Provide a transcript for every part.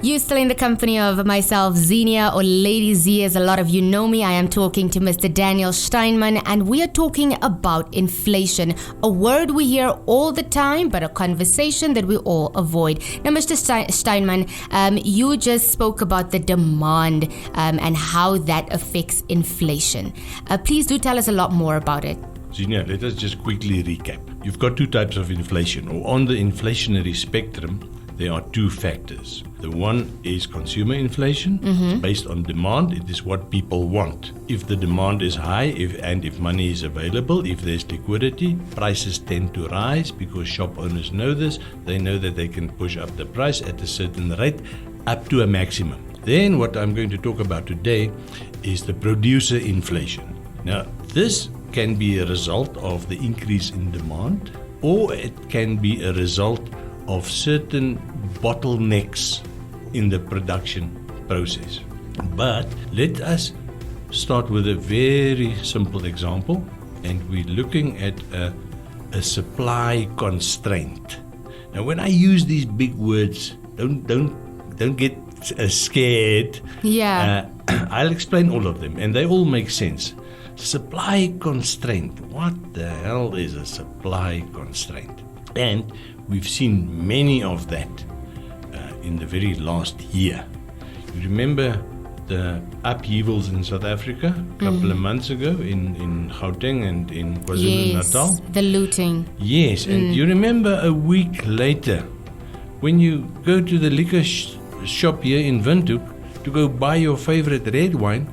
You're still in the company of myself, Zinia, or Lady Z, as a lot of you know me. I am talking to Mr. Daniel Steinmann, and we are talking about inflation, a word we hear all the time, but a conversation that we all avoid. Now, Mr. Steinmann, you just spoke about the demand and how that affects inflation. Please do tell us a lot more about it. Zinia, let us just quickly recap. You've got two types of inflation, or on the inflationary spectrum, there are two factors. The one is consumer inflation. It's based on demand. It is what people want. If the demand is high, if money is available, if there's liquidity, prices tend to rise because shop owners know this. They know that they can push up the price at a certain rate up to a maximum. Then what I'm going to talk about today is the producer inflation. Now, this can be a result of the increase in demand, or it can be a result of certain bottlenecks in the production process. But let us start with a very simple example, and we're looking at a supply constraint. Now, when I use these big words, don't get scared. Yeah. I'll explain all of them, and they all make sense. Supply constraint. What the hell is a supply constraint? And we've seen many of that in the very last year. You remember the upheavals in South Africa a couple of months ago in Gauteng and in KwaZulu-Natal? Yes, the looting. Yes, and you remember a week later when you go to the liquor shop here in Windhoek to go buy your favorite red wine,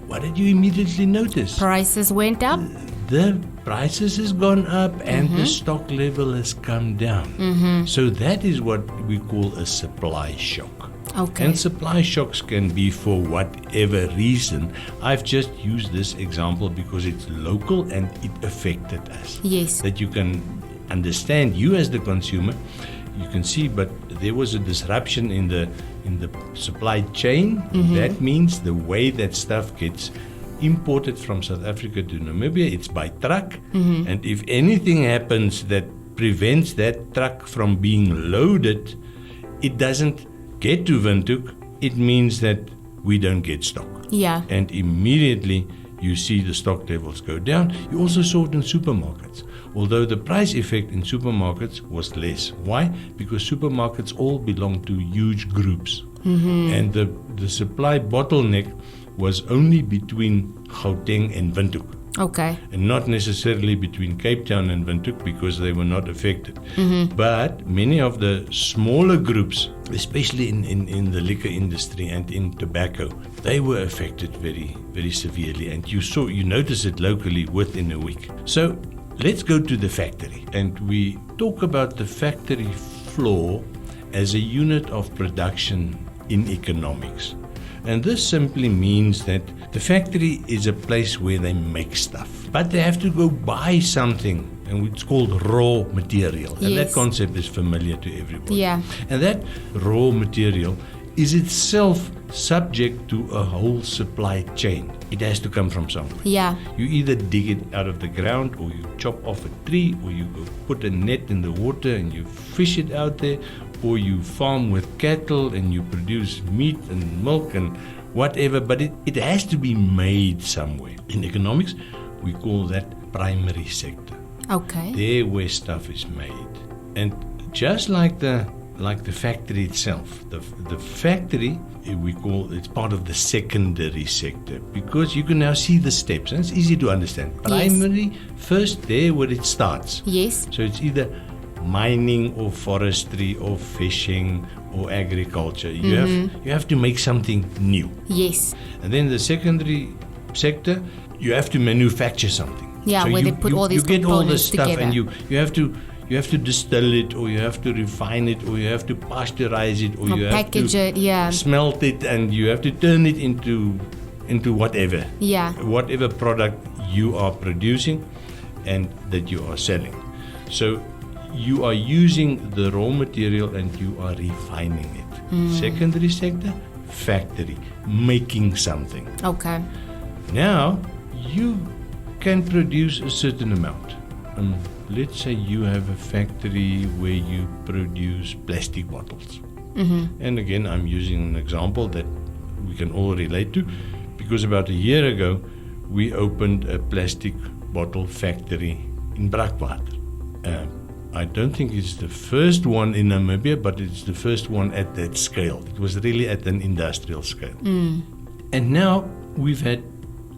what did you immediately notice? Prices went up. The prices has gone up and the stock level has come down. So that is what we call a supply shock. Okay. And supply shocks can be for whatever reason. I've just used this example because it's local and it affected us. Yes. That you can understand, you as the consumer, you can see, but there was a disruption in the supply chain. That means the way that stuff gets imported from South Africa to Namibia, it's by truck. And if anything happens that prevents that truck from being loaded, it doesn't get to Windhoek, it means that we don't get stock. Yeah. And immediately you see the stock levels go down. You also saw it in supermarkets. Although the price effect in supermarkets was less. Why? Because supermarkets all belong to huge groups. And the supply bottleneck was only between Gauteng and Windhoek. Okay. And not necessarily between Cape Town and Windhoek because they were not affected. But many of the smaller groups, especially in the liquor industry and in tobacco, they were affected very, very severely. And you notice it locally within a week. So let's go to the factory. And we talk about the factory floor as a unit of production in economics. And this simply means that the factory is a place where they make stuff. But they have to go buy something, and it's called raw material. And that concept is familiar to everybody. Yeah. And that raw material is itself subject to a whole supply chain. It has to come from somewhere. Yeah. You either dig it out of the ground, or you chop off a tree, or you go put a net in the water and you fish it out there, or you farm with cattle and you produce meat and milk and whatever, but it has to be made somewhere. In economics, we call that primary sector. Okay. There where stuff is made. And just like the factory itself, the factory, we call it's part of the secondary sector, because you can now see the steps and it's easy to understand. Primary, first there where it starts. Yes. So it's either mining or forestry or fishing or agriculture. You have to make something new. Yes. And then the secondary sector, you have to manufacture something. Yeah, so where they put all these you get all this components stuff together. and you have to distill it, or you have to refine it, or you have to pasteurize it, or you have package it, smelt it, and you have to turn it into whatever. Yeah. Whatever product you are producing and that you are selling. So you are using the raw material and you are refining it. Secondary sector, factory, making something. Okay. Now, you can produce a certain amount. Let's say you have a factory where you produce plastic bottles. And again, I'm using an example that we can all relate to, because about a year ago, we opened a plastic bottle factory in Brakwater. I don't think it's the first one in Namibia, but it's the first one at that scale. It was really at an industrial scale. And now we've had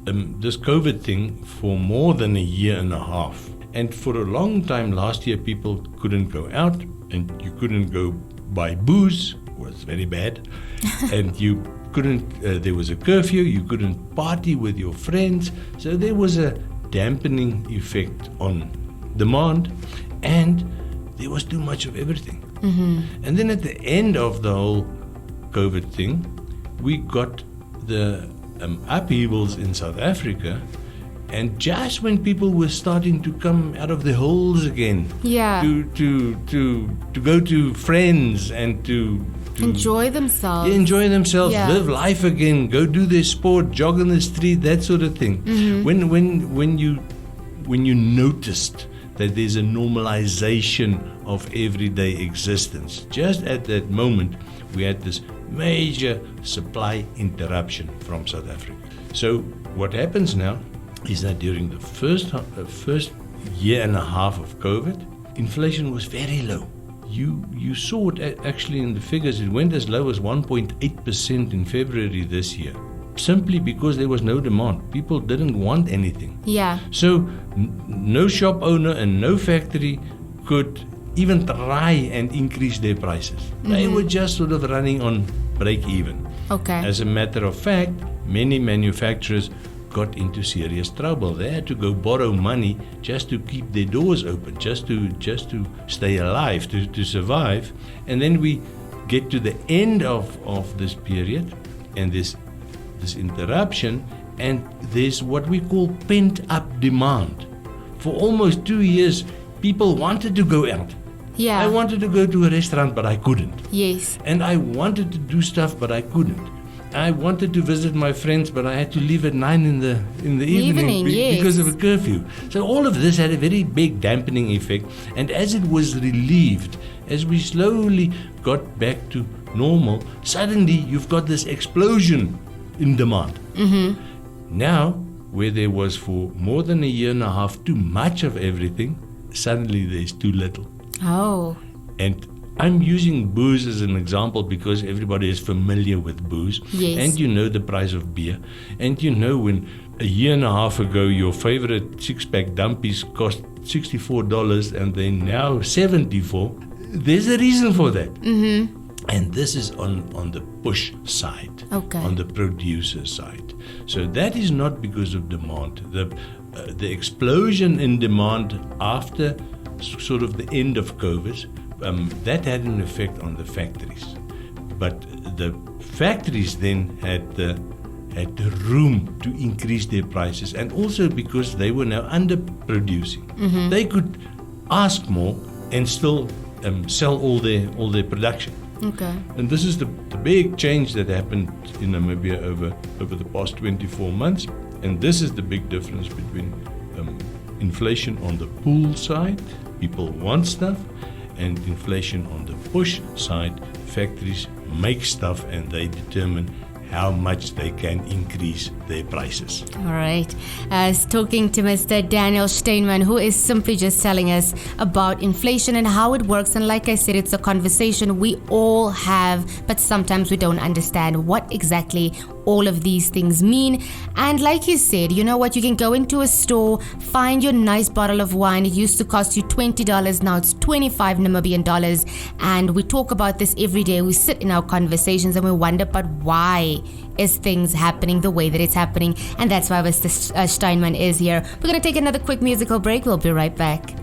this COVID thing for more than a year and a half. And for a long time last year, people couldn't go out, and you couldn't go buy booze. It was very bad. And you couldn't, there was a curfew, you couldn't party with your friends. So there was a dampening effect on demand, and there was too much of everything. And then at the end of the whole COVID thing, we got the upheavals in South Africa, and just when people were starting to come out of the holes again, to go to friends and to enjoy themselves, live life again, go do their sport, jog on the street, that sort of thing. When you noticed that there's a normalization of everyday existence, just at that moment, we had this major supply interruption from South Africa. So what happens now is that during the first year and a half of COVID, inflation was very low. You saw it actually in the figures. It went as low as 1.8% in February this year, simply because there was no demand. People didn't want anything. So no shop owner and no factory could even try and increase their prices. They were just sort of running on break even. As a matter of fact, many manufacturers got into serious trouble. They had to go borrow money just to keep their doors open, just to stay alive, to survive. And then we get to the end of this period, and this interruption, and there's what we call pent-up demand. For almost 2 years, people wanted to go out. I wanted to go to a restaurant, but I couldn't. And I wanted to do stuff, but I couldn't. I wanted to visit my friends, but I had to leave at 9 in the evening because of a curfew. So all of this had a very big dampening effect. And as it was relieved, as we slowly got back to normal, suddenly you've got this explosion in demand. Now, where there was for more than a year and a half too much of everything, suddenly there's too little. And I'm using booze as an example because everybody is familiar with booze. And you know the price of beer. And you know when a year and a half ago your favorite six-pack dumpies cost $64 and they're now $74, there's a reason for that. And this is on the push side, on the producer side. So that is not because of demand. The explosion in demand after sort of the end of COVID, that had an effect on the factories. But the factories then had the room to increase their prices, and also because they were now underproducing. They could ask more and still sell all their production. And this is the big change that happened in Namibia over the past 24 months. And this is the big difference between inflation on the pull side, people want stuff, and inflation on the push side, factories make stuff and they determine how much they can increase their prices. All right. Talking to Mr. Daniel Steinmann, who is simply just telling us about inflation and how it works. And like I said, it's a conversation we all have, but sometimes we don't understand what exactly all of these things mean. And like you said, you know what? You can go into a store, find your nice bottle of wine. It used to cost you $20. Now it's 25 Namibian dollars. And we talk about this every day. We sit in our conversations and we wonder, but why is things happening the way that it's happening? And that's why Mr. Steinmann is here. We're going to take another quick musical break. We'll be right back.